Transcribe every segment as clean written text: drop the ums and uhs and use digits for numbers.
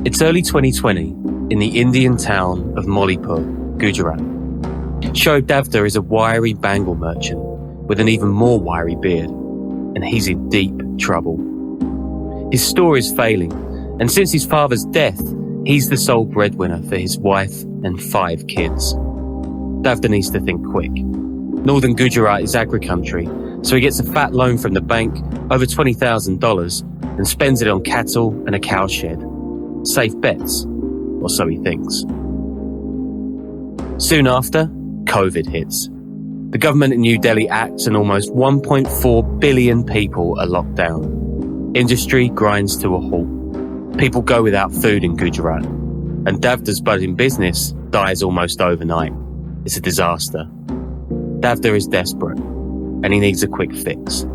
It's early 2020 in the Indian town of Molipur, Gujarat. Shoaib Davda is a wiry bangle merchant with an even more wiry beard, and he's in deep trouble. His store is failing, and since his father's death, he's the sole breadwinner for his wife and 5 kids. Davda needs to think quick. Northern Gujarat is agri-country, so he gets a fat loan from the bank, over $20,000, and spends it on cattle and a cowshed. Safe bets, or so he thinks. Soon after, COVID hits. The government in New Delhi acts and almost 1.4 billion people are locked down. Industry grinds to a halt. People go without food in Gujarat, and Davda's budding business dies almost overnight. It's a disaster. Davda is desperate, and he needs a quick fix.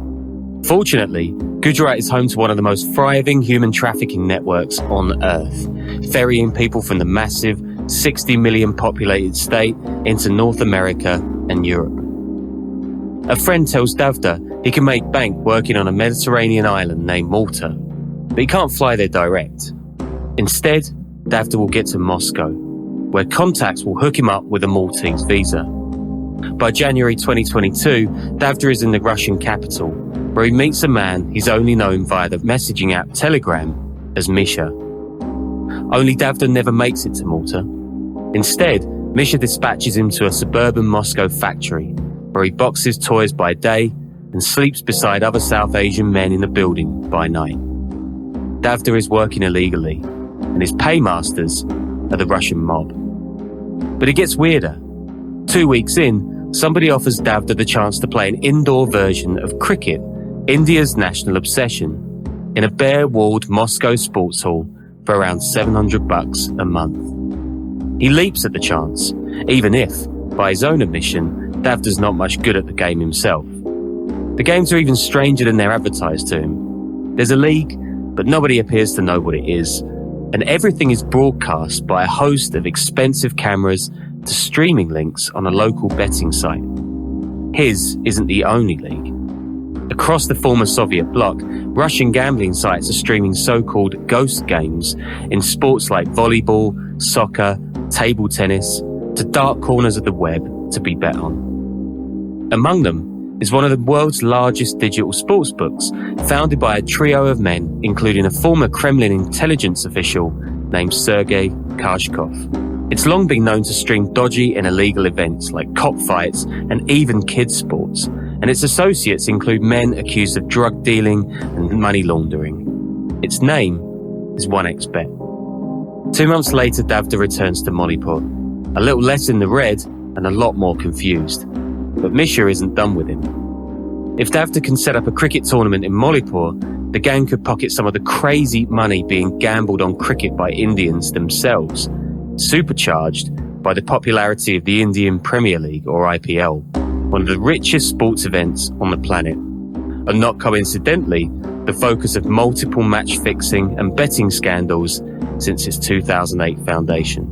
Fortunately, Gujarat is home to one of the most thriving human trafficking networks on Earth, ferrying people from the massive 60 million populated state into North America and Europe. A friend tells Davda he can make bank working on a Mediterranean island named Malta, but he can't fly there direct. Instead, Davda will get to Moscow, where contacts will hook him up with a Maltese visa. By January 2022, Davda is in the Russian capital, where he meets a man he's only known via the messaging app Telegram as Misha. Only Davda never makes it to Malta. Instead, Misha dispatches him to a suburban Moscow factory, where he boxes toys by day and sleeps beside other South Asian men in the building by night. Davda is working illegally, and his paymasters are the Russian mob. But it gets weirder. 2 weeks in, somebody offers Davda the chance to play an indoor version of cricket, India's national obsession, in a bare-walled Moscow sports hall for around $700 a month. He leaps at the chance, even if, by his own admission, Davda's not much good at the game himself. The games are even stranger than they're advertised to him. There's a league, but nobody appears to know what it is, and everything is broadcast by a host of expensive cameras to streaming links on a local betting site. His isn't the only league. Across the former Soviet bloc, Russian gambling sites are streaming so-called ghost games in sports like volleyball, soccer, table tennis, to dark corners of the web to be bet on. Among them is one of the world's largest digital sportsbooks, founded by a trio of men, including a former Kremlin intelligence official named Sergei Karshkov. It's long been known to stream dodgy and illegal events like cockfights and even kids' sports, and its associates include men accused of drug dealing and money laundering. Its name is OneXBet. 2 months later, Davda returns to Molipur, a little less in the red and a lot more confused. But Misha isn't done with him. If Davda can set up a cricket tournament in Molipur, the gang could pocket some of the crazy money being gambled on cricket by Indians themselves, supercharged by the popularity of the Indian Premier League, or IPL, one of the richest sports events on the planet, and not coincidentally, the focus of multiple match fixing and betting scandals since its 2008 foundation.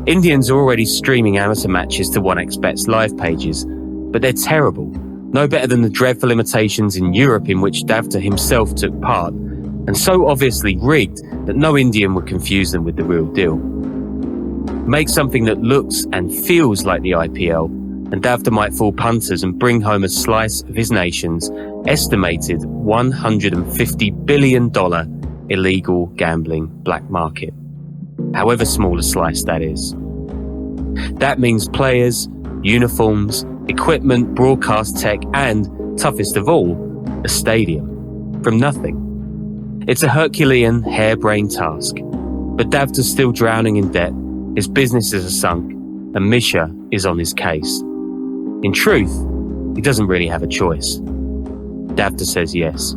Indians are already streaming amateur matches to OneXBet's live pages, but they're terrible, no better than the dreadful imitations in Europe in which Davda himself took part, and so obviously rigged that no Indian would confuse them with the real deal. Make something that looks and feels like the IPL, and Davda might fool punters and bring home a slice of his nation's estimated $150 billion illegal gambling black market, however small a slice that is. That means players, uniforms, equipment, broadcast tech, and, toughest of all, a stadium. From nothing. It's a Herculean, harebrained task, but Davda's still drowning in debt, his businesses are sunk, and Misha is on his case. In truth, he doesn't really have a choice. Davda says yes.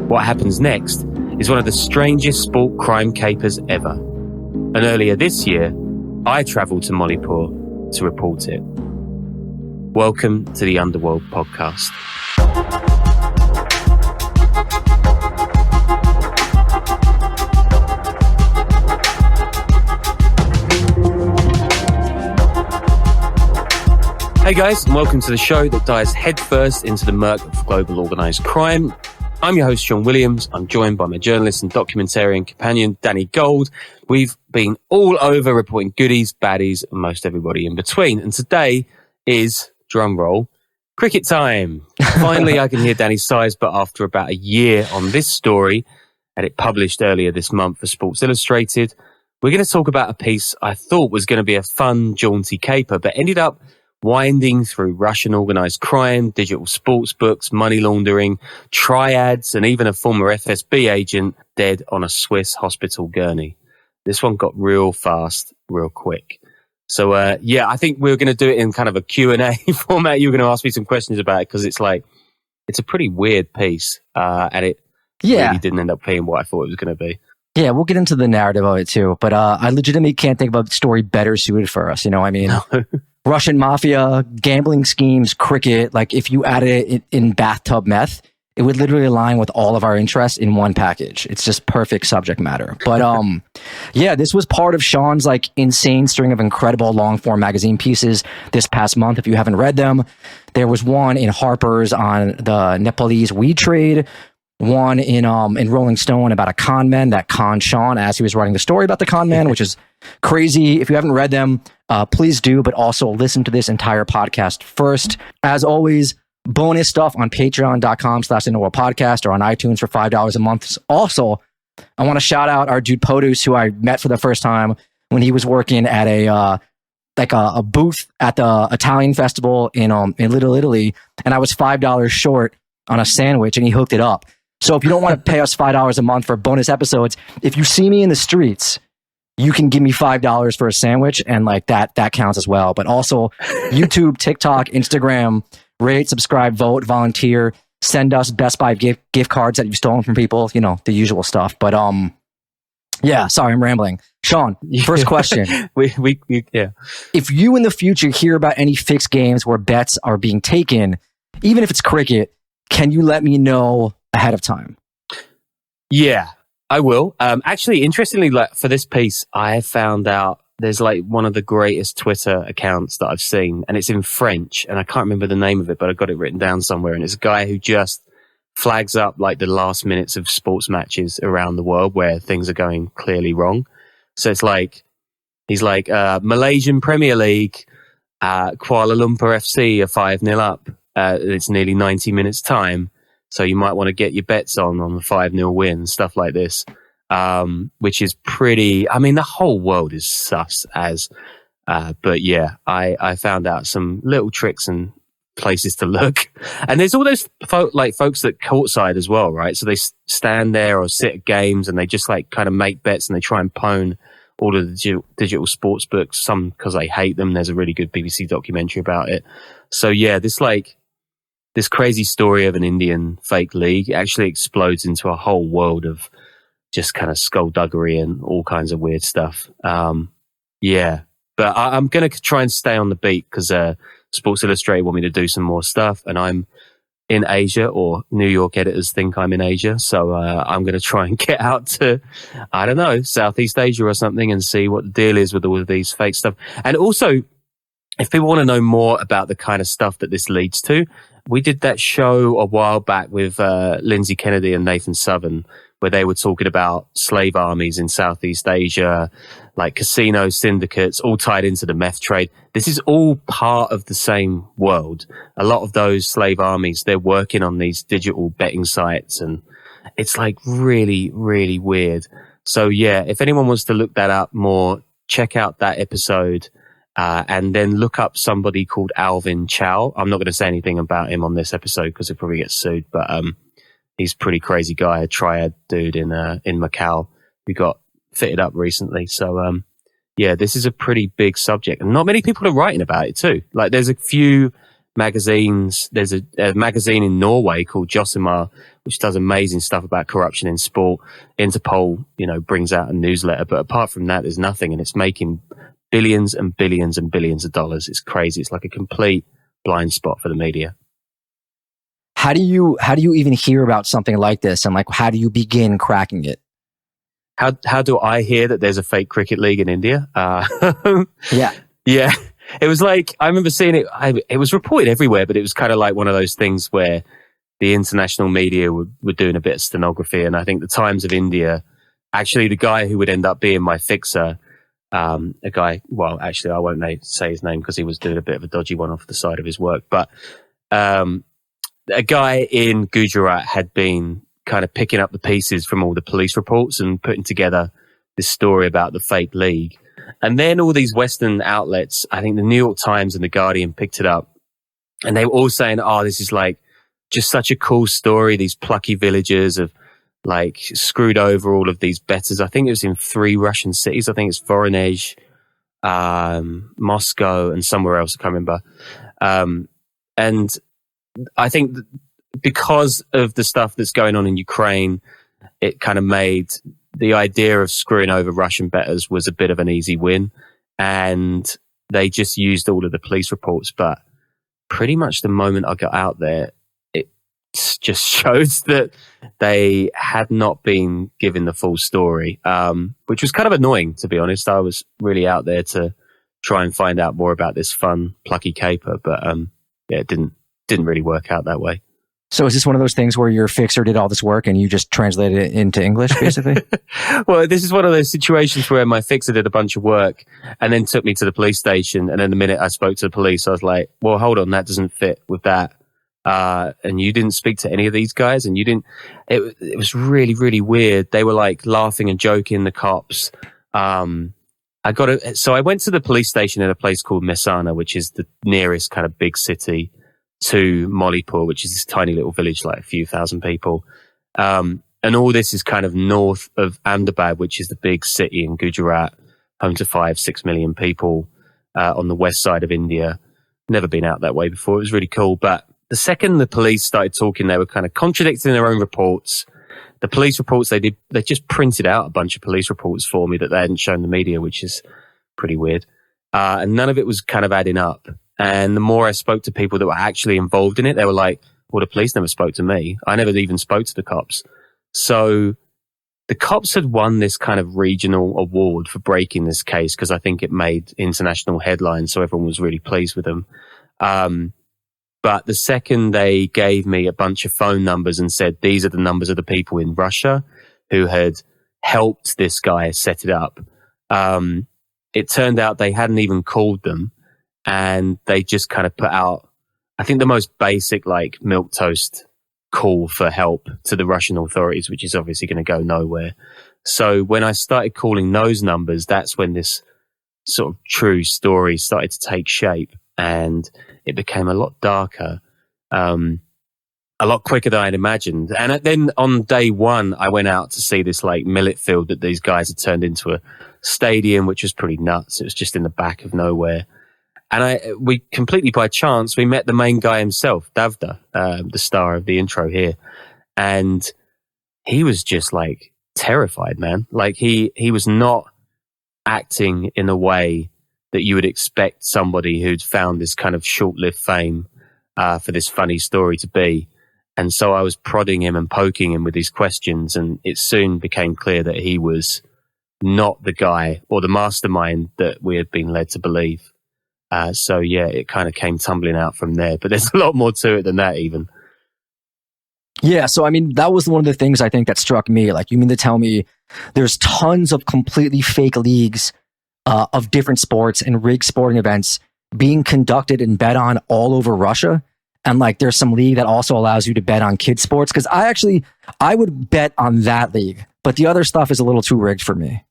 What happens next is one of the strangest sport crime capers ever. And earlier this year, I travelled to Molipur to report it. Welcome to the Underworld podcast. Hey guys, and welcome to the show that dives headfirst into the murk of global organised crime. I'm your host, Sean Williams. I'm joined by my journalist and documentarian companion, Danny Gold. We've been all over reporting goodies, baddies, and most everybody in between. And today is, drum roll, cricket time. Finally, I can hear Danny's sighs, but after about a year on this story, and it published earlier this month for Sports Illustrated, we're going to talk about a piece I thought was going to be a fun, jaunty caper, but ended up winding through Russian organised crime, digital sports books, money laundering, triads, and even a former FSB agent dead on a Swiss hospital gurney. This one got real fast, real quick. So, I think we're going to do it in kind of a Q&A format. You're going to ask me some questions about it because it's a pretty weird piece, and it really didn't end up being what I thought it was going to be. Yeah, we'll get into the narrative of it too, but I legitimately can't think of a story better suited for us. You know what I mean? No. Russian mafia, gambling schemes, cricket. Like if you added it in bathtub meth, it would literally align with all of our interests in one package. It's just perfect subject matter. But this was part of Sean's like insane string of incredible long form magazine pieces this past month. If you haven't read them, there was one in Harper's on the Nepalese weed trade. One in Rolling Stone about a con man that conned Sean as he was writing the story about the con man, which is crazy. If you haven't read them, please do, but also listen to this entire podcast first. As always, bonus stuff on patreon.com/podcast or on iTunes for $5 a month. Also, I want to shout out our dude Podus, who I met for the first time when he was working at a booth at the Italian festival in Little Italy, and I was $5 short on a sandwich, and he hooked it up. So if you don't want to pay us $5 a month for bonus episodes, if you see me in the streets, you can give me $5 for a sandwich, and like that counts as well. But also YouTube, TikTok, Instagram, rate, subscribe, vote, volunteer, send us Best Buy gift cards that you've stolen from people, you know, the usual stuff. But sorry, I'm rambling. Sean, first question. If you in the future hear about any fixed games where bets are being taken, even if it's cricket, can you let me know ahead of time? Yeah, I will. Actually, interestingly, like for this piece, I found out there's like one of the greatest Twitter accounts that I've seen, and it's in French, and I can't remember the name of it, but I got it written down somewhere. And it's a guy who just flags up like the last minutes of sports matches around the world where things are going clearly wrong. So it's like he's like Malaysian Premier League, Kuala Lumpur FC are 5-0 up. It's nearly 90 minutes time. So you might want to get your bets on the 5-0 win, stuff like this, which is pretty, I mean, the whole world is sus as, but yeah, I found out some little tricks and places to look. And there's all those folks that courtside as well, right? So they stand there or sit at games and they just like kind of make bets and they try and pwn all of the digital sports books, some because they hate them. There's a really good BBC documentary about it. So yeah, this crazy story of an Indian fake league actually explodes into a whole world of just kind of skullduggery and all kinds of weird stuff. But I'm going to try and stay on the beat because Sports Illustrated want me to do some more stuff, and I'm in Asia, or New York editors think I'm in Asia. So I'm going to try and get out to, I don't know, Southeast Asia or something and see what the deal is with all of these fake stuff. And also, if people want to know more about the kind of stuff that this leads to, we did that show a while back with Lindsay Kennedy and Nathan Southern, where they were talking about slave armies in Southeast Asia, like casino syndicates, all tied into the meth trade. This is all part of the same world. A lot of those slave armies, they're working on these digital betting sites, and it's like really, really weird. So yeah, if anyone wants to look that up more, check out that episode. And then look up somebody called Alvin Chow. I'm not going to say anything about him on this episode because he'll probably get sued, but he's a pretty crazy guy, a triad dude in Macau who got fitted up recently. So this is a pretty big subject, and not many people are writing about it too. Like there's a few magazines. There's a magazine in Norway called Josimar, which does amazing stuff about corruption in sport. Interpol, brings out a newsletter, but apart from that, there's nothing, and it's making billions and billions and billions of dollars. It's crazy. It's like a complete blind spot for the media. How do you even hear about something like this, and like how do you begin cracking it? How do I hear that there's a fake cricket league in India? Yeah. It was like, I remember seeing it. It was reported everywhere, but it was kind of like one of those things where the international media were doing a bit of stenography. And I think the Times of India, actually the guy who would end up being my fixer, a guy, well, actually I won't say his name because he was doing a bit of a dodgy one off the side of his work. But a guy in Gujarat had been kind of picking up the pieces from all the police reports and putting together this story about the fake league. And then all these Western outlets, I think the New York Times and the Guardian picked it up, and they were all saying, oh, this is like just such a cool story. These plucky villagers have like screwed over all of these bettors. I think it was in 3 Russian cities. I think it's Voronezh, Moscow, and somewhere else. I can't remember. And I think because of the stuff that's going on in Ukraine, it kind of made the idea of screwing over Russian bettors was a bit of an easy win. And they just used all of the police reports. But pretty much the moment I got out there, it just shows that they had not been given the full story, which was kind of annoying, to be honest. I was really out there to try and find out more about this fun, plucky caper. But yeah, it didn't really work out that way. So is this one of those things where your fixer did all this work and you just translated it into English, basically? Well, this is one of those situations where my fixer did a bunch of work and then took me to the police station. And then the minute I spoke to the police, I was like, well, hold on, that doesn't fit with that. And you didn't speak to any of these guys, and you didn't. It was really, really weird. They were like laughing and joking, the cops. So I went to the police station in a place called Mehsana, which is the nearest kind of big city to Molipur, which is this tiny little village, like a few thousand people. And all this is kind of north of Ahmedabad, which is the big city in Gujarat, home to 5-6 million people, on the west side of India. Never been out that way before. It was really cool. But the second the police started talking, they were kind of contradicting their own reports. The police reports they just printed out a bunch of police reports for me that they hadn't shown the media, which is pretty weird. And none of it was kind of adding up. And the more I spoke to people that were actually involved in it, they were like, well, the police never spoke to me. I never even spoke to the cops. So the cops had won this kind of regional award for breaking this case because I think it made international headlines. So everyone was really pleased with them. But the second they gave me a bunch of phone numbers and said, these are the numbers of the people in Russia who had helped this guy set it up, it turned out they hadn't even called them. And they just kind of put out, I think, the most basic, like, milquetoast call for help to the Russian authorities, which is obviously going to go nowhere. So when I started calling those numbers, that's when this sort of true story started to take shape, and it became a lot darker, a lot quicker than I'd imagined. And then on day one, I went out to see this, like, millet field that these guys had turned into a stadium, which was pretty nuts. It was just in the back of nowhere. And we completely by chance, we met the main guy himself, Davda, the star of the intro here. And he was just like terrified, man. Like he was not acting in a way that you would expect somebody who'd found this kind of short-lived fame for this funny story to be. And so I was prodding him and poking him with these questions, and it soon became clear that he was not the guy or the mastermind that we had been led to believe. So yeah, it kind of came tumbling out from there, but there's a lot more to it than that even. Yeah. So, I mean, that was one of the things I think that struck me. Like, you mean to tell me there's tons of completely fake leagues of different sports and rigged sporting events being conducted and bet on all over Russia? And like, there's some league that also allows you to bet on kids sports. Cause I would bet on that league, but the other stuff is a little too rigged for me.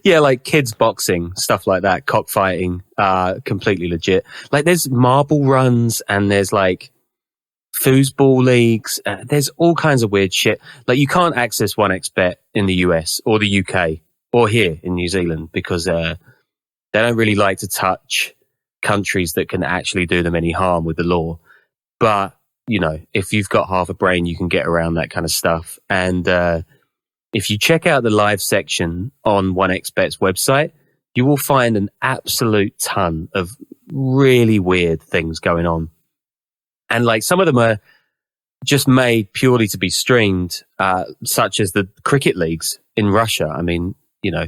Yeah, like kids boxing, stuff like that, cockfighting, completely legit. Like there's marble runs and there's like foosball leagues. There's all kinds of weird shit. Like you can't access OneXBet in the US or the UK or here in New Zealand because they don't really like to touch countries that can actually do them any harm with the law. But, you know, if you've got half a brain, you can get around that kind of stuff. And if you check out the live section on OneXBet's website, you will find an absolute ton of really weird things going on. And like some of them are just made purely to be streamed, such as the cricket leagues in Russia. I mean, you know,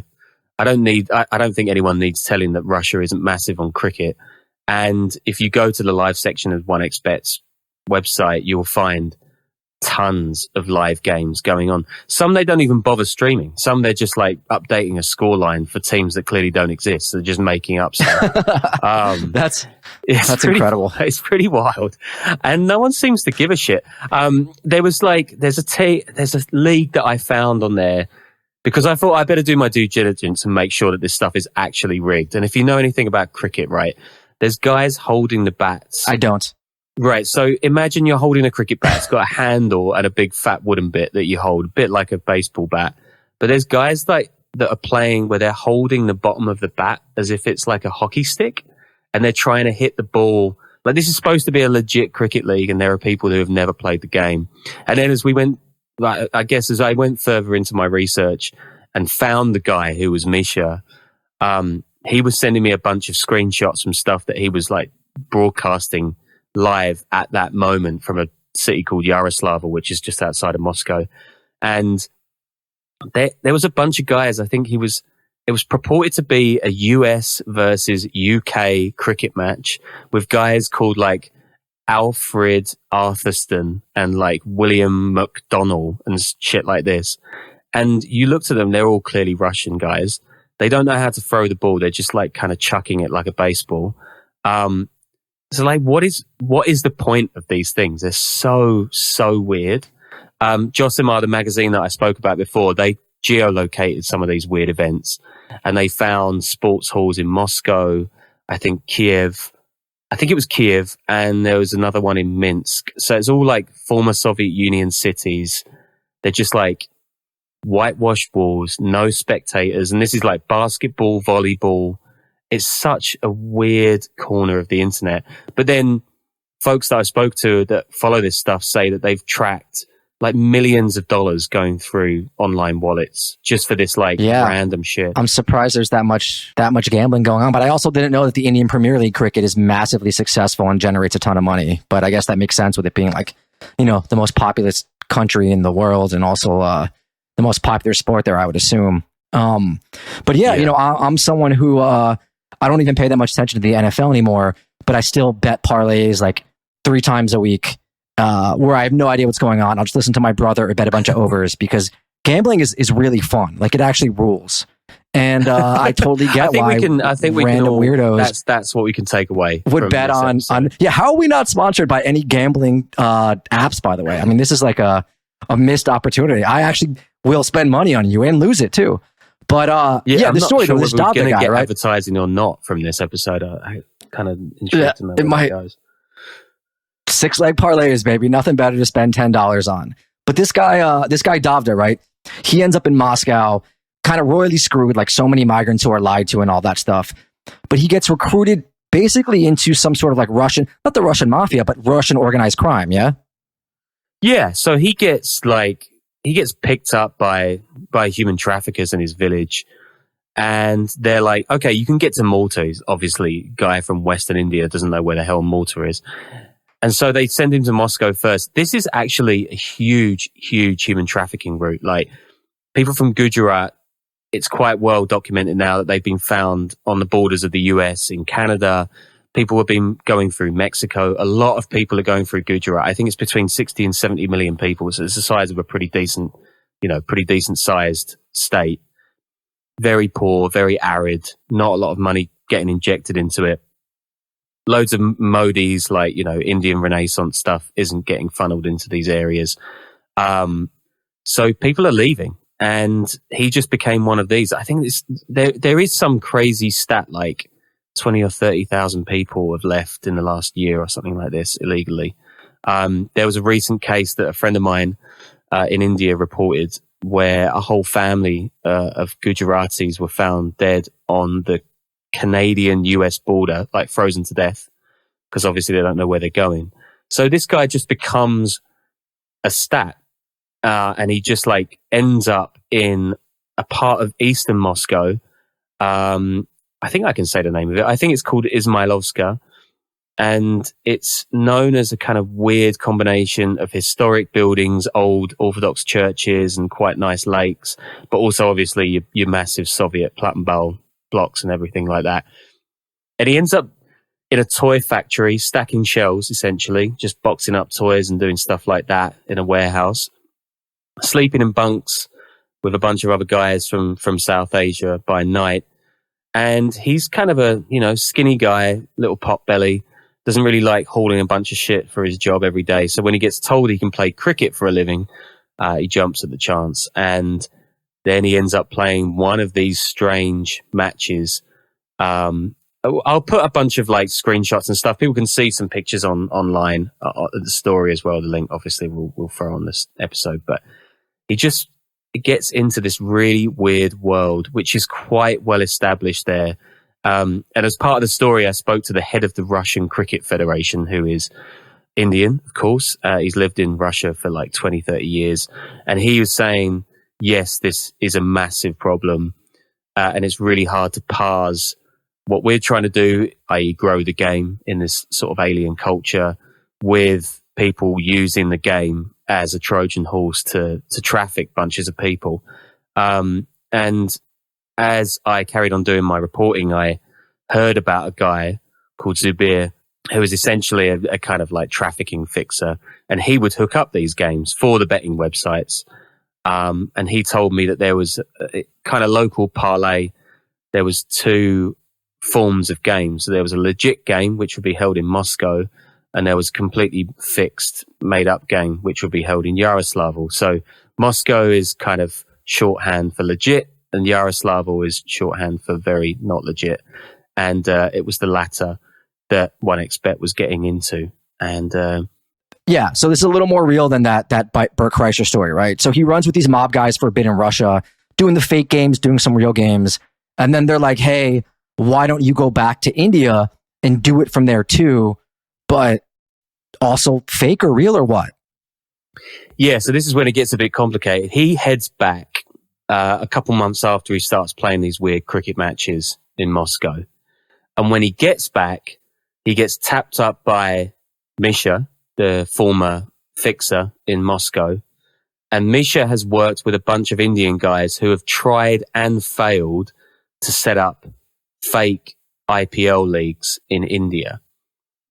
I don't think anyone needs telling that Russia isn't massive on cricket. And if you go to the live section of OneXBet's website, you'll find tons of live games going on. Some they don't even bother streaming. Some they're just like updating a scoreline for teams that clearly don't exist. They're just making up stuff. That's pretty, incredible. It's pretty wild, and no one seems to give a shit. There's a league that I found on there because I thought I better do my due diligence and make sure that this stuff is actually rigged. And if you know anything about cricket, right, there's guys holding the bats. I don't. Right, so imagine you're holding a cricket bat. It's got a handle and a big fat wooden bit that you hold, a bit like a baseball bat. But there's guys that are playing where they're holding the bottom of the bat as if it's like a hockey stick, and they're trying to hit the ball. Like, this is supposed to be a legit cricket league, and there are people who have never played the game. And then as I went further into my research and found the guy who was Misha, he was sending me a bunch of screenshots from stuff that he was like broadcasting live at that moment from a city called Yaroslavl, which is just outside of Moscow. And there was a bunch of guys. I think it was purported to be a US versus UK cricket match with guys called like Alfred Arthurson and like William McDonnell and shit like this. And you looked at them, they're all clearly Russian guys. They don't know how to throw the ball. They're just like kind of chucking it like a baseball. So like, what is the point of these things? They're so weird. Josimar, the magazine that I spoke about before, they geolocated some of these weird events, and they found sports halls in Moscow, I think it was Kiev, and there was another one in Minsk. So it's all like former Soviet Union cities. They're just like whitewashed walls, no spectators, and this is like basketball, volleyball. It's such a weird corner of the internet. But then folks that I spoke to that follow this stuff say that they've tracked like millions of dollars going through online wallets just for this like random shit. I'm surprised there's that much gambling going on, but I also didn't know that the Indian Premier League cricket is massively successful and generates a ton of money. But I guess that makes sense with it being like, you know, the most populous country in the world and also the most popular sport there, I would assume. But yeah, you know, I'm someone who I don't even pay that much attention to the NFL anymore, but I still bet parlays like 3 times a week, where I have no idea what's going on. I'll just listen to my brother or bet a bunch of overs because gambling is really fun. Like, it actually rules. And I totally get why random weirdos. That's what we can take away. Would bet on. Yeah, how are we not sponsored by any gambling apps, by the way? I mean, this is like a missed opportunity. I actually will spend money on you and lose it too. But the story, sure this Dada guy, get right? Advertising or not from this episode, I kind of intrigued to know how it goes. 6-leg parlays, baby. Nothing better to spend $10 on. But this guy Davda, right? He ends up in Moscow, kind of royally screwed, like so many migrants who are lied to and all that stuff. But he gets recruited basically into some sort of like Russian, not the Russian mafia, but Russian organized crime. Yeah. Yeah. So he gets picked up by human traffickers in his village, and they're like, okay, you can get to Malta. He's obviously a guy from Western India, doesn't know where the hell Malta is. And so they send him to Moscow first. This is actually a huge human trafficking route. Like, people from Gujarat, it's quite well documented now that they've been found on the borders of the US, in Canada. People have been going through Mexico. A lot of people are going through Gujarat. I think it's between 60 and 70 million people. So it's the size of a pretty decent sized state. Very poor, very arid, not a lot of money getting injected into it. Loads of Modis, like, you know, Indian Renaissance stuff isn't getting funneled into these areas. So people are leaving, and he just became one of these. I think there is some crazy stat like 20 or 30,000 people have left in the last year or something like this illegally. There was a recent case that a friend of mine in India reported where a whole family of Gujaratis were found dead on the Canadian-US border, like frozen to death, because obviously they don't know where they're going. So this guy just becomes a stat, and he just like ends up in a part of eastern Moscow. I think I can say the name of it. I think it's called Izmailovska, and it's known as a kind of weird combination of historic buildings, old Orthodox churches, and quite nice lakes, but also obviously your massive Soviet Plattenbau blocks and everything like that. And he ends up in a toy factory, stacking shelves, essentially, just boxing up toys and doing stuff like that in a warehouse, sleeping in bunks with a bunch of other guys from South Asia by night. And he's kind of a, skinny guy, little pot belly, doesn't really like hauling a bunch of shit for his job every day. So when he gets told he can play cricket for a living, he jumps at the chance. And then he ends up playing one of these strange matches. I'll put a bunch of screenshots and stuff. People can see some pictures online, the story as well. The link, obviously, we'll throw on this episode. But it gets into this really weird world, which is quite well established there. And as part of the story, I spoke to the head of the Russian Cricket Federation, who is Indian, of course. He's lived in Russia for 20, 30 years. And he was saying, yes, this is a massive problem. And it's really hard to parse what we're trying to do, i.e. grow the game in this sort of alien culture, with people using the game as a Trojan horse to traffic bunches of people. And as I carried on doing my reporting, I heard about a guy called Zubir, who was essentially a kind of trafficking fixer. And he would hook up these games for the betting websites. And he told me that there was a kind of local parlay. There was two forms of games. So there was a legit game, which would be held in Moscow, and there was a completely fixed, made-up game, which would be held in Yaroslavl. So Moscow is kind of shorthand for legit, and Yaroslavl is shorthand for very not legit. And it was the latter that OneXBet was getting into. And yeah, so this is a little more real than that Bert Kreischer story, right? So he runs with these mob guys for a bit in Russia, doing the fake games, doing some real games. And then they're like, hey, why don't you go back to India and do it from there too? But also fake or real or what? Yeah, so this is when it gets a bit complicated. He heads back a couple months after he starts playing these weird cricket matches in Moscow. And when he gets back, he gets tapped up by Misha, the former fixer in Moscow. And Misha has worked with a bunch of Indian guys who have tried and failed to set up fake IPL leagues in India.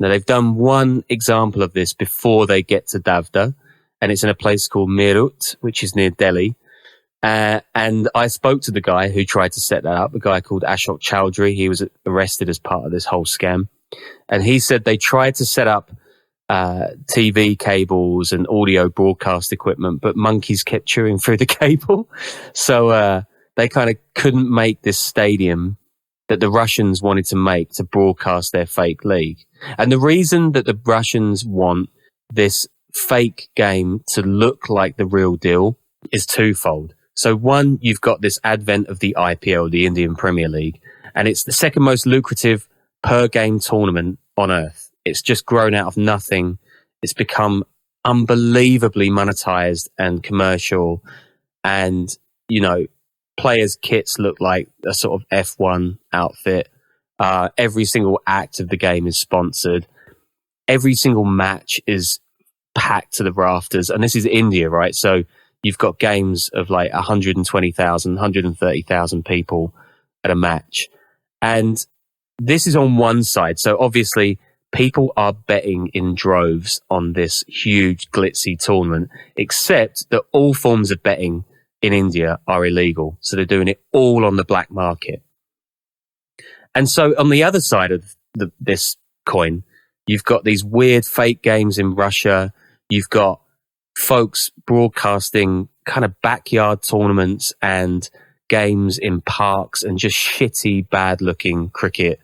Now, they've done one example of this before they get to Davda, and it's in a place called Meerut, which is near Delhi. And I spoke to the guy who tried to set that up, a guy called Ashok Chowdhury. He was arrested as part of this whole scam. And he said they tried to set up TV cables and audio broadcast equipment, but monkeys kept chewing through the cable. So they kind of couldn't make this stadium that the Russians wanted to make to broadcast their fake league. And the reason that the Russians want this fake game to look like the real deal is twofold. So one, you've got this advent of the IPL, the Indian Premier League, and it's the second most lucrative per game tournament on earth. It's just grown out of nothing. It's become unbelievably monetized and commercial. And, players' kits look like a sort of F1 outfit. Every single act of the game is sponsored. Every single match is packed to the rafters. And this is India, right? So you've got games of 120,000, 130,000 people at a match. And this is on one side. So obviously people are betting in droves on this huge glitzy tournament, except that all forms of betting in India are illegal. So they're doing it all on the black market. And so on the other side of this coin, you've got these weird fake games in Russia. You've got folks broadcasting kind of backyard tournaments and games in parks and just shitty, bad-looking cricket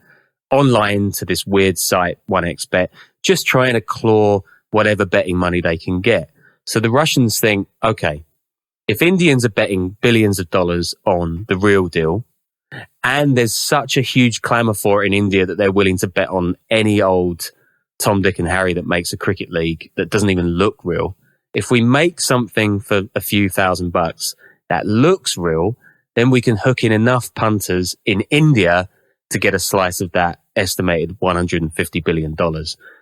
online to this weird site, OneXBet, just trying to claw whatever betting money they can get. So the Russians think, okay, if Indians are betting billions of dollars on the real deal, and there's such a huge clamor for it in India that they're willing to bet on any old Tom, Dick and Harry that makes a cricket league that doesn't even look real, if we make something for a few $1,000 that looks real, then we can hook in enough punters in India to get a slice of that estimated $150 billion.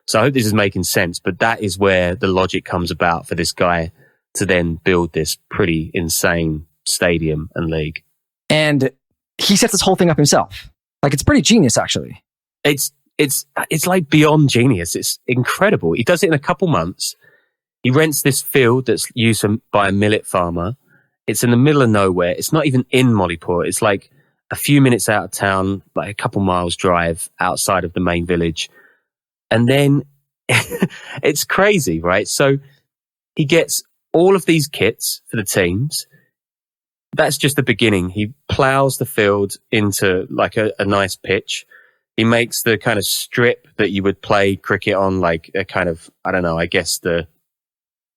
So I hope this is making sense, but that is where the logic comes about for this guy to then build this pretty insane stadium and league. And he sets this whole thing up himself. It's pretty genius, actually. It's it's like beyond genius. It's incredible. He does it in a couple months. He rents this field that's used by a millet farmer. It's in the middle of nowhere. It's not even in Molipur. It's like a few minutes out of town, like a couple miles drive outside of the main village. And then it's crazy, right? So he gets all of these kits for the teams. That's just the beginning. He plows the field into like a nice pitch. He makes the kind of strip that you would play cricket on, like a kind of, I don't know, I guess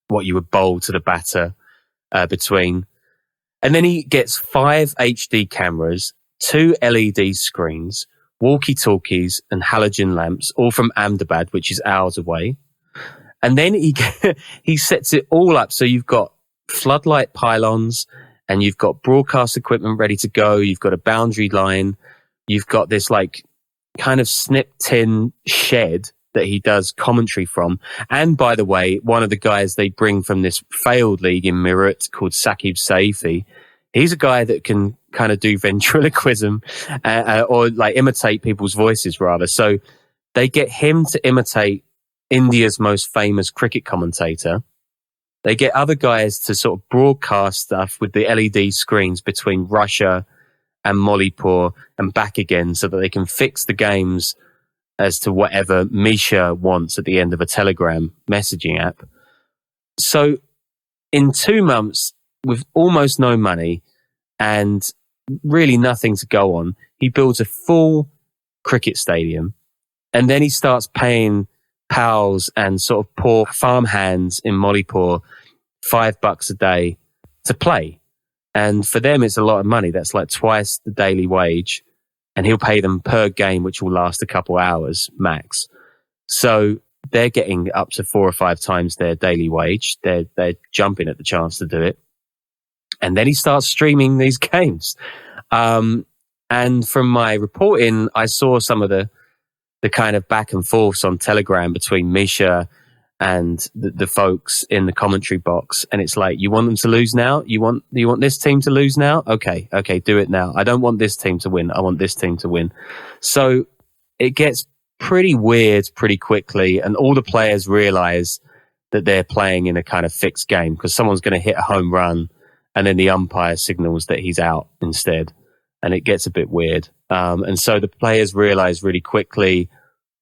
what you would bowl to the batter between. And then he gets 5 HD cameras, 2 LED screens, walkie-talkies and halogen lamps, all from Ahmedabad, which is hours away. And then he sets it all up. So you've got floodlight pylons and you've got broadcast equipment ready to go. You've got a boundary line. You've got this like kind of snip tin shed that he does commentary from. And by the way, one of the guys they bring from this failed league in Meerut called Saqib Saifi, he's a guy that can kind of do ventriloquism or like imitate people's voices rather. So they get him to imitate India's most famous cricket commentator. They get other guys to sort of broadcast stuff with the LED screens between Russia and Molipur and back again so that they can fix the games as to whatever Misha wants at the end of a Telegram messaging app. So in 2 months, with almost no money and really nothing to go on, he builds a full cricket stadium, and then he starts paying pals and sort of poor farmhands in Molipur $5 a day to play. And for them, it's a lot of money. That's like twice the daily wage. And he'll pay them per game, which will last a couple hours max. So they're getting up to 4 or 5 times their daily wage. They're jumping at the chance to do it. And then he starts streaming these games. And from my reporting, I saw some of the kind of back and forths on Telegram between Misha and the folks in the commentary box. And it's like, you want them to lose now? You want this team to lose now? Okay, do it now. I don't want this team to win. I want this team to win. So it gets pretty weird pretty quickly. And all the players realize that they're playing in a kind of fixed game because someone's going to hit a home run and then the umpire signals that he's out instead. And it gets a bit weird. And so the players realize really quickly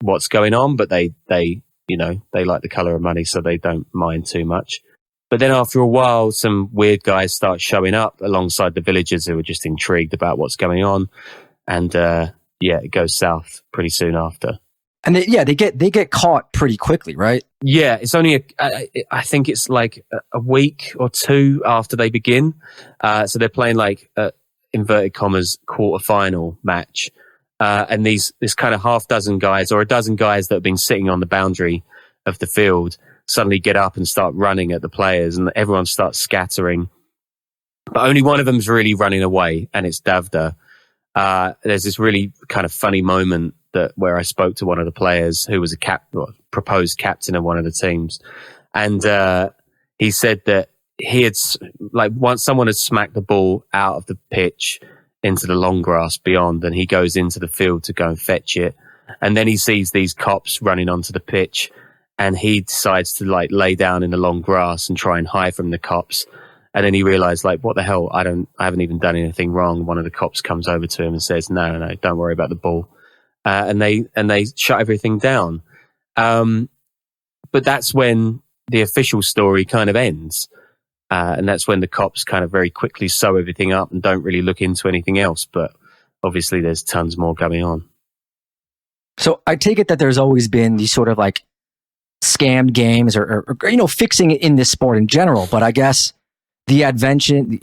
what's going on, but they like the color of money, so they don't mind too much. But then after a while, some weird guys start showing up alongside the villagers who are just intrigued about what's going on. And it goes south pretty soon after. And they get caught pretty quickly, right? Yeah, it's only I think it's like a week or 2 after they begin. So they're playing like inverted commas quarterfinal match. And this kind of half dozen guys or a dozen guys that have been sitting on the boundary of the field suddenly get up and start running at the players, and everyone starts scattering. But only one of them's really running away, and it's Davda. There's this really kind of funny moment where I spoke to one of the players who was proposed captain of one of the teams, and he said that he had once someone had smacked the ball out of the pitch into the long grass beyond, and he goes into the field to go and fetch it, and then he sees these cops running onto the pitch, and he decides to lay down in the long grass and try and hide from the cops. And then he realized, what the hell? I haven't even done anything wrong. One of the cops comes over to him and says, no, don't worry about the ball. And they shut everything down. But that's when the official story kind of ends. And that's when the cops kind of very quickly sew everything up and don't really look into anything else. But obviously there's tons more going on. So I take it that there's always been these sort of scammed games or fixing it in this sport in general. But I guess the invention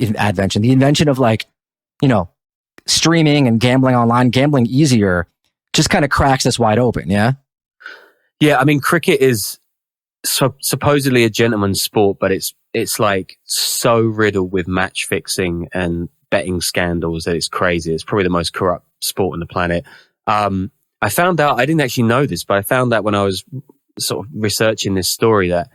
of streaming and gambling online, gambling easier, just kind of cracks this wide open. Yeah. Yeah. I mean, cricket is supposedly a gentleman's sport, but it's so riddled with match fixing and betting scandals that it's crazy. It's probably the most corrupt sport on the planet. I found out, I didn't actually know this, but I found out when I was sort of researching this story that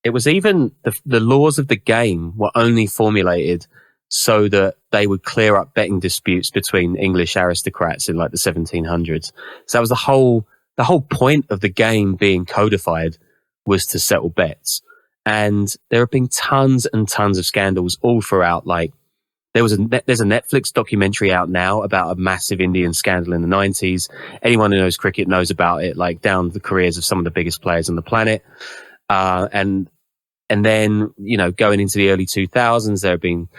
it was even the laws of the game were only formulated so that they would clear up betting disputes between English aristocrats in the 1700s. So that was the the whole point of the game being codified was to settle bets. And there have been tons and tons of scandals all throughout. Like there's a Netflix documentary out now about a massive Indian scandal in the 90s. Anyone who knows cricket knows about it, like down the careers of some of the biggest players on the planet. And then, you know, going into the early 2000s,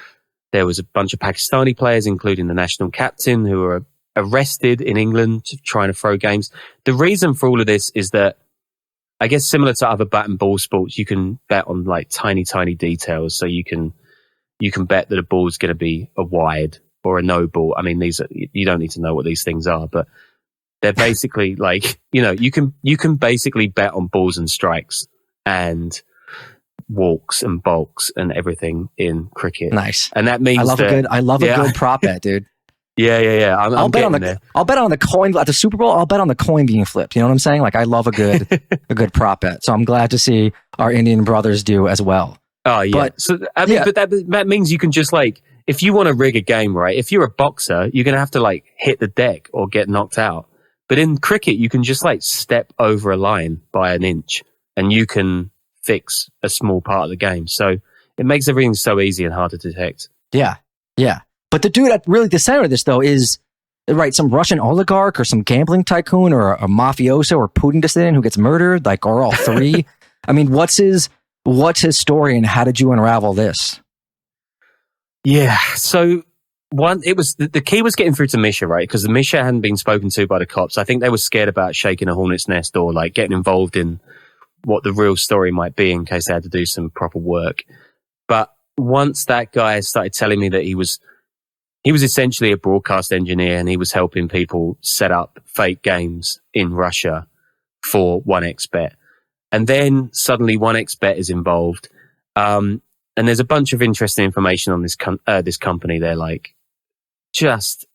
there was a bunch of Pakistani players, including the national captain, who were arrested in England trying to throw games. The reason for all of this is that, I guess similar to other bat and ball sports, you can bet on like tiny, tiny details. So you can bet that a ball is going to be a wide or a no ball. I mean, you don't need to know what these things are, but they're basically like, you know, you can basically bet on balls and strikes and walks and bulks and everything in cricket. Nice. And that means I love a good prop bet, dude. Yeah. I'll bet on the coin at the Super Bowl. I'll bet on the coin being flipped. You know what I'm saying? Like I love a good prop bet. So I'm glad to see our Indian brothers do as well. Oh yeah. But that means you can just like, if you want to rig a game, right? If you're a boxer, you're going to have to like hit the deck or get knocked out. But in cricket, you can just like step over a line by an inch and you can fix a small part of the game. So it makes everything so easy and hard to detect. Yeah. But the dude at really the center of this, though, is right some Russian oligarch or some gambling tycoon or a mafioso or Putin dissident who gets murdered, like, or all three. I mean, what's his story and how did you unravel this? Yeah, so the key was getting through to Misha, right? Because the Misha hadn't been spoken to by the cops. I think they were scared about shaking a hornet's nest or like getting involved in what the real story might be in case they had to do some proper work. But once that guy started telling me that he was essentially a broadcast engineer and he was helping people set up fake games in Russia for OneXBet. And then suddenly OneXBet is involved. And there's a bunch of interesting information on this company. They're like just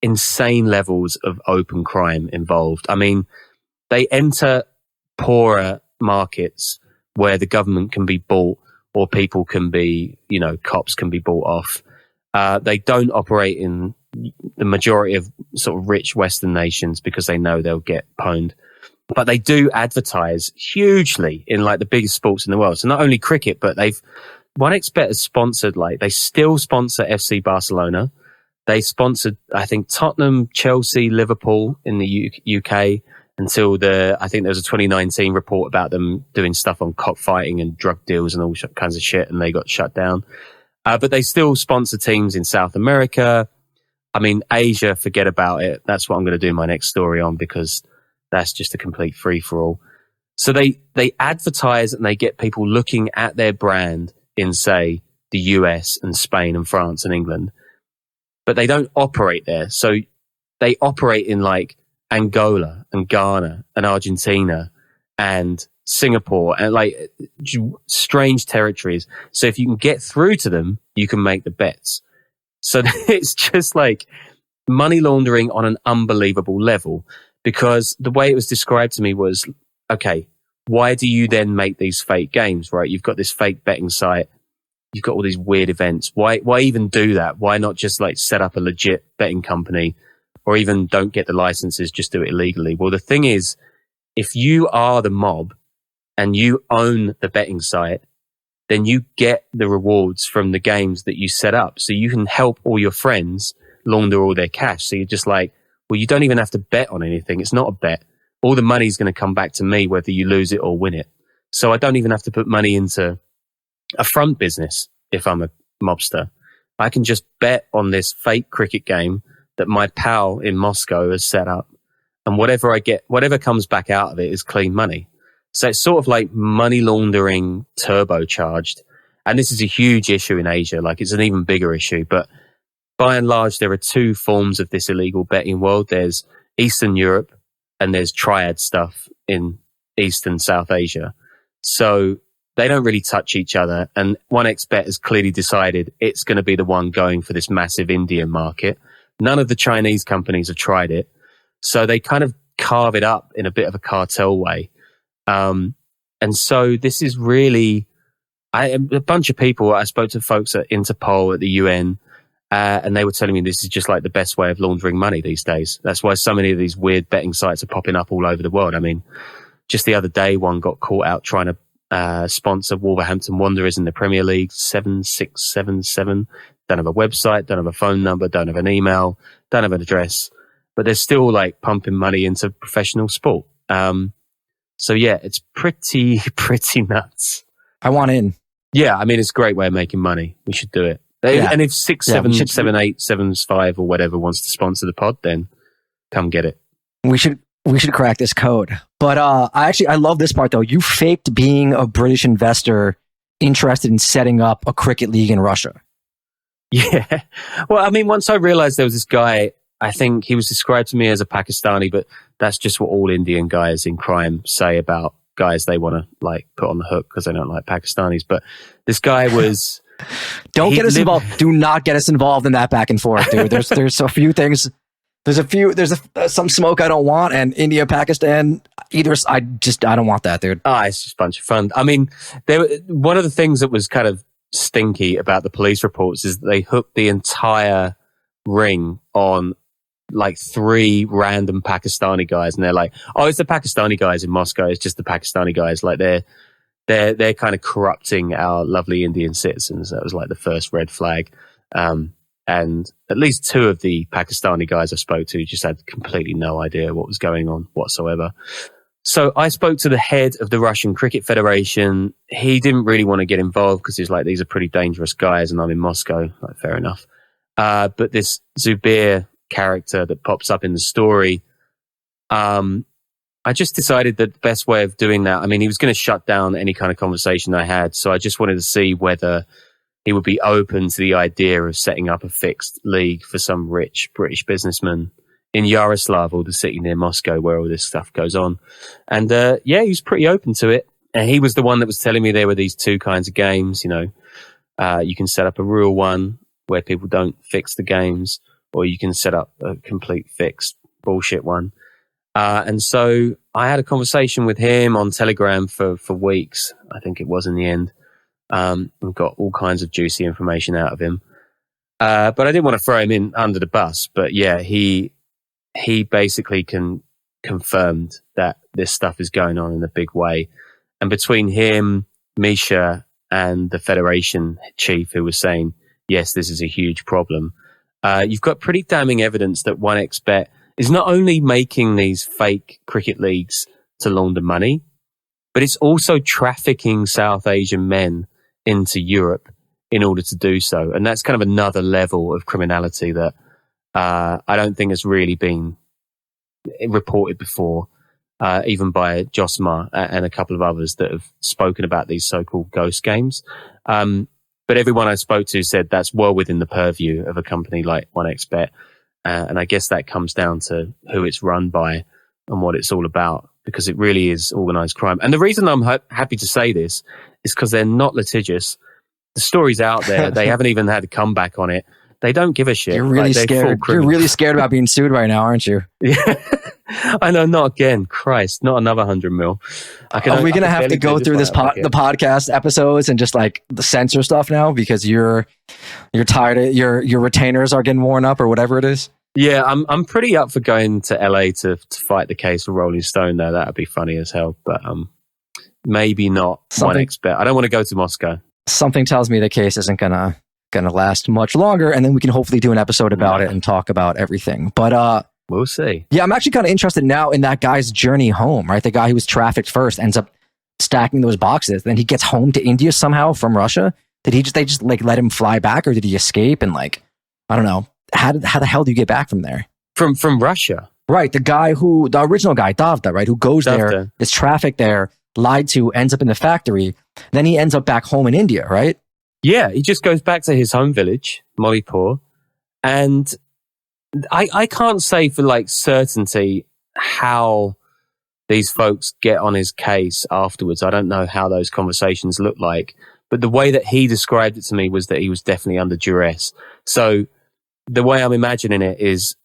insane levels of open crime involved. I mean, they enter poorer markets where the government can be bought or people can be, you know, cops can be bought off. They don't operate in the majority of sort of rich Western nations because they know they'll get pwned. But they do advertise hugely in like the biggest sports in the world. So not only cricket, but OneXBet has sponsored, like they still sponsor FC Barcelona. They sponsored, I think, Tottenham, Chelsea, Liverpool in the UK until I think there was a 2019 report about them doing stuff on cockfighting and drug deals and all kinds of shit, and they got shut down. But they still sponsor teams in South America. I mean, Asia, forget about it. That's what I'm going to do my next story on because that's just a complete free-for-all. So they advertise and they get people looking at their brand in, say, the US and Spain and France and England. But they don't operate there. So they operate in like Angola and Ghana and Argentina and Singapore and like strange territories. So if you can get through to them, you can make the bets. So it's just like money laundering on an unbelievable level, because the way it was described to me was, okay, why do you then make these fake games, right? You've got this fake betting site. You've got all these weird events. Why even do that? Why not just like set up a legit betting company, or even don't get the licenses, just do it illegally? Well, the thing is, if you are the mob and you own the betting site, then you get the rewards from the games that you set up. So you can help all your friends launder all their cash. So you're just like, well, you don't even have to bet on anything. It's not a bet. All the money's going to come back to me, whether you lose it or win it. So I don't even have to put money into a front business if I'm a mobster. I can just bet on this fake cricket game that my pal in Moscow has set up. And whatever I get, whatever comes back out of it is clean money. So it's sort of like money laundering turbocharged. And this is a huge issue in Asia. Like it's an even bigger issue. But by and large, there are two forms of this illegal betting world. There's Eastern Europe and there's triad stuff in East and South Asia. So they don't really touch each other. And OneXBet has clearly decided it's going to be the one going for this massive Indian market. None of the Chinese companies have tried it. So they kind of carve it up in a bit of a cartel way. And so this is really, a bunch of people, I spoke to folks at Interpol, at the UN, And they were telling me this is just like the best way of laundering money these days. That's why so many of these weird betting sites are popping up all over the world. I mean, just the other day, one got caught out trying to sponsor Wolverhampton Wanderers in the Premier League, 7677. Don't have a website, don't have a phone number, don't have an email, don't have an address, but they're still like pumping money into professional sport. So yeah, it's pretty nuts. I want in. Yeah, I mean, it's a great way of making money. We should do it. Yeah. And if 6778775 or whatever wants to sponsor the pod, then come get it. We should crack this code. But I love this part though. You faked being a British investor interested in setting up a cricket league in Russia. Yeah. Well, I mean, once I realized there was this guy, I think he was described to me as a Pakistani, but that's just what all Indian guys in crime say about guys they want to like put on the hook because they don't like Pakistanis. But this guy was... Don't get us involved. Do not get us involved in that back and forth, dude. There's a few things. There's some smoke I don't want, and India, Pakistan, I don't want that, dude. It's just a bunch of fun. I mean, one of the things that was kind of stinky about the police reports is that they hooked the entire ring on like 3 random Pakistani guys, and they're like, "Oh, it's the Pakistani guys in Moscow. It's just the Pakistani guys." Like they're kind of corrupting our lovely Indian citizens. That was like the first red flag. And at least 2 of the Pakistani guys I spoke to just had completely no idea what was going on whatsoever. So I spoke to the head of the Russian Cricket Federation. He didn't really want to get involved because he's like, these are pretty dangerous guys and I'm in Moscow. Like, fair enough. But this Zubair character that pops up in the story, I just decided that the best way of doing that, I mean, he was going to shut down any kind of conversation I had. So I just wanted to see whether he would be open to the idea of setting up a fixed league for some rich British businessman in Yaroslavl, the city near Moscow where all this stuff goes on. And he was pretty open to it. And he was the one that was telling me there were these 2 kinds of games. You know, you can set up a real one where people don't fix the games, or you can set up a complete fixed bullshit one. And so I had a conversation with him on Telegram for weeks, I think it was in the end. And got all kinds of juicy information out of him. But I didn't want to throw him in under the bus. But yeah, he basically confirmed that this stuff is going on in a big way. And between him, Misha, and the Federation chief who was saying, yes, this is a huge problem, you've got pretty damning evidence that OneXBet is not only making these fake cricket leagues to launder money, but it's also trafficking South Asian men into Europe in order to do so. And that's kind of another level of criminality that I don't think has really been reported before, even by Josma and a couple of others that have spoken about these so-called ghost games. But everyone I spoke to said that's well within the purview of a company like OneXBet. And I guess that comes down to who it's run by and what it's all about, because it really is organized crime. And the reason I'm happy to say this is because they're not litigious. The story's out there. They haven't even had a comeback on it. They don't give a shit. You're really scared. You're really scared about being sued right now, aren't you? Yeah. I know, not again. Christ, not another 100 mil. Are we going to have to go through the podcast episodes and just like the censor stuff now because you're tired of your retainers are getting worn up or whatever it is? Yeah, I'm pretty up for going to LA to fight the case for Rolling Stone though. That'd be funny as hell, but maybe not OneXBet. I don't want to go to Moscow. Something tells me the case isn't gonna last much longer, and then we can hopefully do an episode about it and talk about everything. But we'll see. Yeah, I'm actually kind of interested now in that guy's journey home, right? The guy who was trafficked first ends up stacking those boxes. Then he gets home to India somehow from Russia. They just like let him fly back, or did he escape? And like, I don't know. How the hell do you get back from there? From Russia? Right. The original guy, Davda, right? Who goes there, is trafficked there, lied to, ends up in the factory. Then he ends up back home in India, right? Yeah. He just goes back to his home village, Molipur. And I can't say for like certainty how these folks get on his case afterwards. I don't know how those conversations look like, but the way that he described it to me was that he was definitely under duress. So the way I'm imagining it is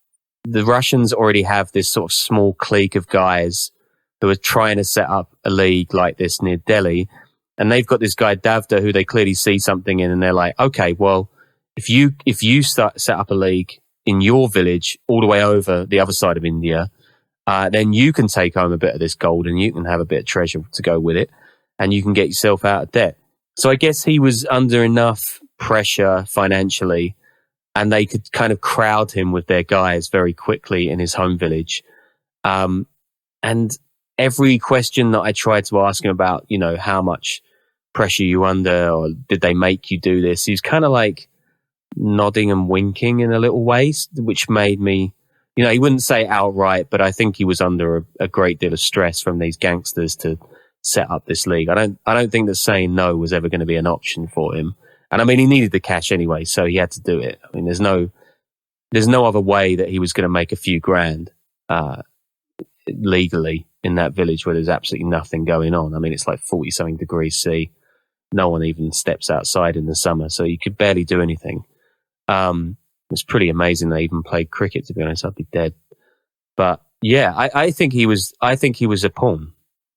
the Russians already have this sort of small clique of guys who are trying to set up a league like this near Delhi. And they've got this guy, Davda, who they clearly see something in. And they're like, okay, well, if you set up a league in your village all the way over the other side of India, then you can take home a bit of this gold and you can have a bit of treasure to go with it, and you can get yourself out of debt. So I guess he was under enough pressure financially, and they could kind of crowd him with their guys very quickly in his home village. And every question that I tried to ask him about, how much pressure you under, or did they make you do this? He was kind of like nodding and winking in a little way, which made me, he wouldn't say it outright, but I think he was under a great deal of stress from these gangsters to set up this league. I don't think that saying no was ever going to be an option for him. And I mean, he needed the cash anyway, so he had to do it. I mean, there's no other way that he was going to make a few grand legally in that village where there's absolutely nothing going on. I mean, it's like 40 something degrees C. No one even steps outside in the summer, so you could barely do anything. It was pretty amazing they even played cricket, to be honest. I'd be dead. But yeah, I think he was a pawn.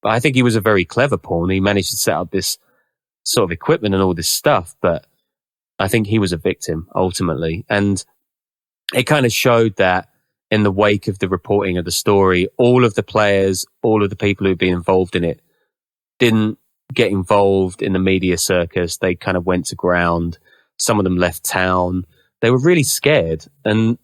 I think he was a very clever pawn. He managed to set up this sort of equipment and all this stuff, but I think he was a victim ultimately. And it kind of showed that in the wake of the reporting of the story, all of the players, all of the people who'd been involved in it didn't get involved in the media circus. They kind of went to ground. Some of them left town. They were really scared. And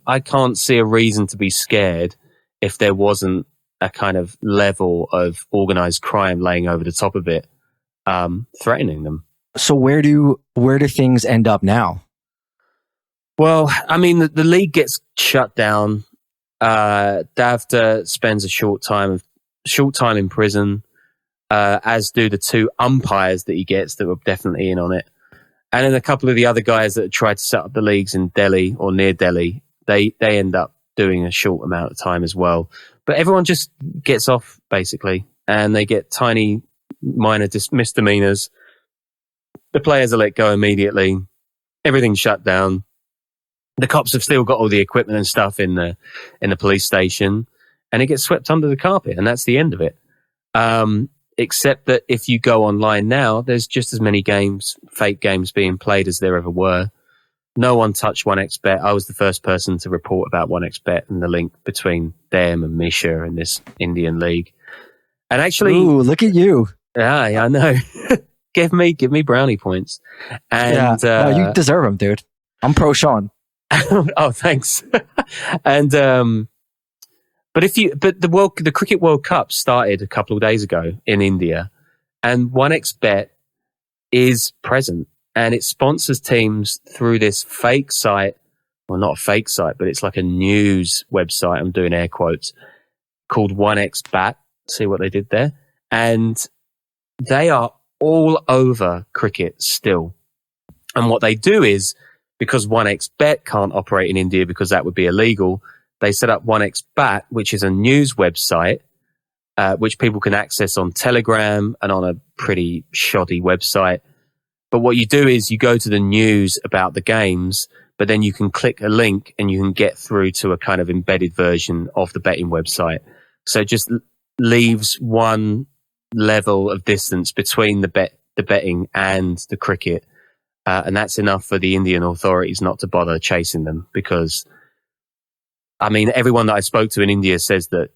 I can't see a reason to be scared if there wasn't a kind of level of organized crime laying over the top of it, threatening them. So where do things end up now? Well, I mean, the league gets shut down. Davda spends a short time in prison, as do the two umpires that he gets that were definitely in on it. And then a couple of the other guys that tried to set up the leagues in Delhi or near Delhi, they end up doing a short amount of time as well. But everyone just gets off, basically, and they get tiny, minor misdemeanors. The players are let go immediately. Everything's shut down. The cops have still got all the equipment and stuff in the police station, and it gets swept under the carpet, and that's the end of it. Except that if you go online now, there's just as many fake games being played as there ever were. No one touched OneXBet. I was the first person to report about OneXBet and the link between them and Misha and this Indian league. And actually, ooh, look at you! Yeah, I know. give me brownie points. And no, you deserve them, dude. I'm pro Sean. Oh, thanks. And but the Cricket World Cup started a couple of days ago in India, and OneXBet is present, and it sponsors teams through this fake site. Well, not a fake site, but it's like a news website. I'm doing air quotes, called OneXBet. See what they did there? And they are all over cricket still. And what they do is, because OneXBet can't operate in India because that would be illegal, they set up OneXBet, which is a news website, which people can access on Telegram and on a pretty shoddy website. But what you do is you go to the news about the games, but then you can click a link and you can get through to a kind of embedded version of the betting website. So it just leaves one level of distance between the betting and the cricket. And that's enough for the Indian authorities not to bother chasing them, because, I mean, everyone that I spoke to in India says that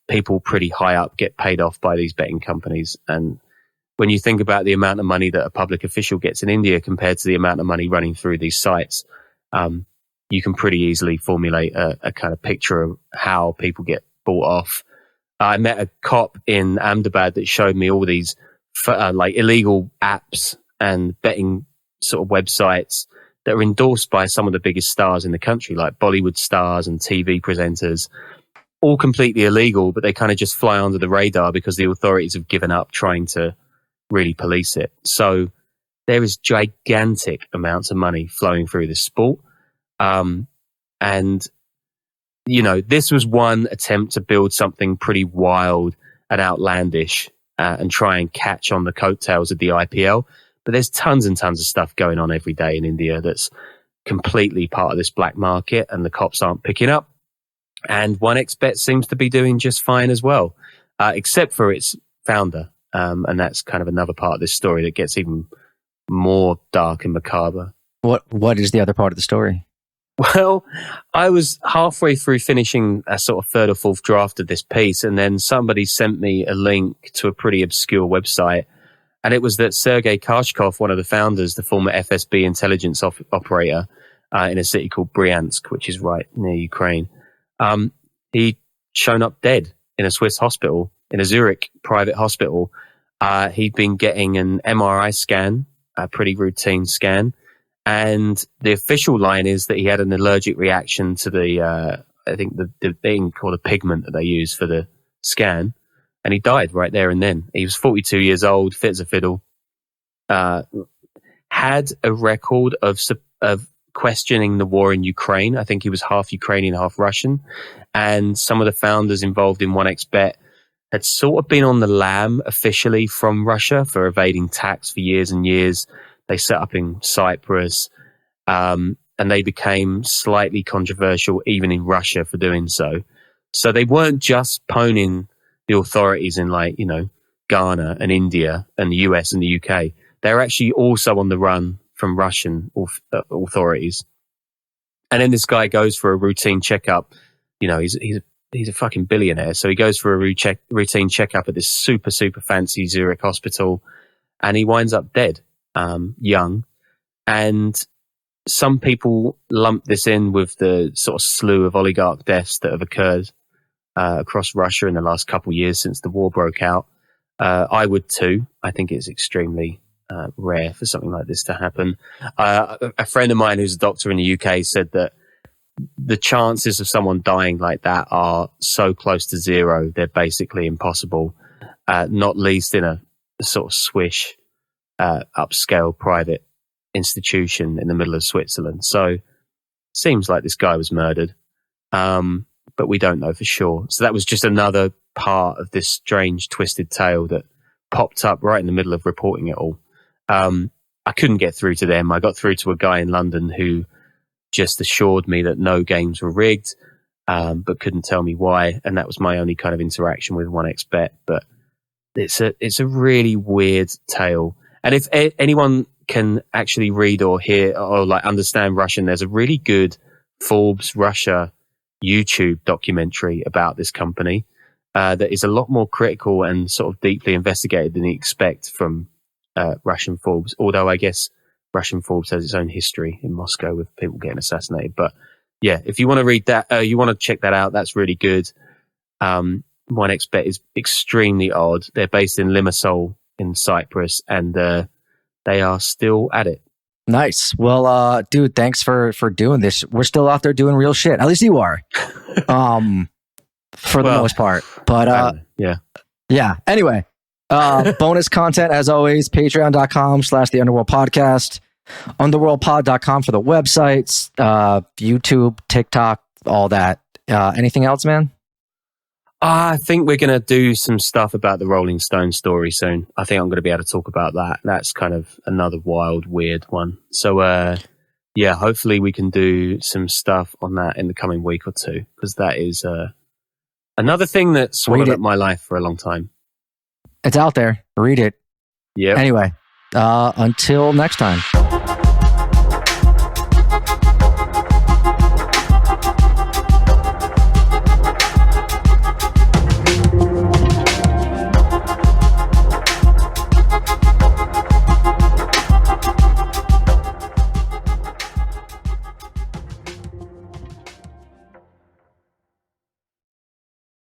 people pretty high up get paid off by these betting companies. And when you think about the amount of money that a public official gets in India compared to the amount of money running through these sites, you can pretty easily formulate a kind of picture of how people get bought off. I met a cop in Ahmedabad that showed me all these like illegal apps and betting sort of websites that are endorsed by some of the biggest stars in the country, like Bollywood stars and TV presenters, all completely illegal, but they kind of just fly under the radar because the authorities have given up trying to really police it. So there is gigantic amounts of money flowing through this sport. And, you know, this was one attempt to build something pretty wild and outlandish and try and catch on the coattails of the IPL. But there's tons and tons of stuff going on every day in India that's completely part of this black market, and the cops aren't picking up. And OneXBet seems to be doing just fine as well, except for its founder. And that's kind of another part of this story that gets even more dark and macabre. What is the other part of the story? Well, I was halfway through finishing a sort of third or fourth draft of this piece, and then somebody sent me a link to a pretty obscure website. And it was that Sergei Karshkov, one of the founders, the former FSB intelligence operator in a city called Bryansk, which is right near Ukraine, he'd shown up dead in a Swiss hospital, in a Zurich private hospital. He'd been getting an MRI scan, a pretty routine scan. And the official line is that he had an allergic reaction to the thing called a pigment that they use for the scan. And he died right there and then. He was 42 years old, fit as a fiddle, had a record of questioning the war in Ukraine. I think he was half Ukrainian, half Russian. And some of the founders involved in OneXBet had sort of been on the lam officially from Russia for evading tax for years and years. They set up in Cyprus, and they became slightly controversial even in Russia for doing so. So they weren't just poning the authorities in Ghana and India and the US and the UK. They're actually also on the run from Russian authorities. And then this guy goes for a routine checkup. He's a fucking billionaire. So he goes for a routine checkup at this super, super fancy Zurich hospital, and he winds up dead. Young, and some people lump this in with the sort of slew of oligarch deaths that have occurred across Russia in the last couple of years since the war broke out. I would too. I think it's extremely rare for something like this to happen. A friend of mine who's a doctor in the UK said that the chances of someone dying like that are so close to zero, they're basically impossible, not least in a sort of swish upscale private institution in the middle of Switzerland. So seems like this guy was murdered, but we don't know for sure. So that was just another part of this strange twisted tale that popped up right in the middle of reporting it all. I couldn't get through to them. I got through to a guy in London who just assured me that no games were rigged, but couldn't tell me why, and that was my only kind of interaction with OneXBet. But it's a really weird tale. And if anyone can actually read or hear or understand Russian, there's a really good Forbes Russia YouTube documentary about this company that is a lot more critical and sort of deeply investigated than you expect from Russian Forbes. Although I guess Russian Forbes has its own history in Moscow with people getting assassinated. But yeah, if you want to read that, you want to check that out, that's really good. OneXBet is extremely odd. They're based in Limassol in Cyprus, and they are still at it. Nice. Well, dude, thanks for doing this. We're still out there doing real shit. At least you are, for the most part. But yeah. Anyway, bonus content as always. Patreon.com/The Underworld Podcast. Underworldpod.com for the websites. YouTube, TikTok, all that. Anything else, man? I think we're going to do some stuff about the Rolling Stone story soon. I think I'm going to be able to talk about that. That's kind of another wild, weird one. So, hopefully we can do some stuff on that in the coming week or two, because that is another thing that swallowed up my life for a long time. It's out there. Read it. Yeah. Anyway, until next time.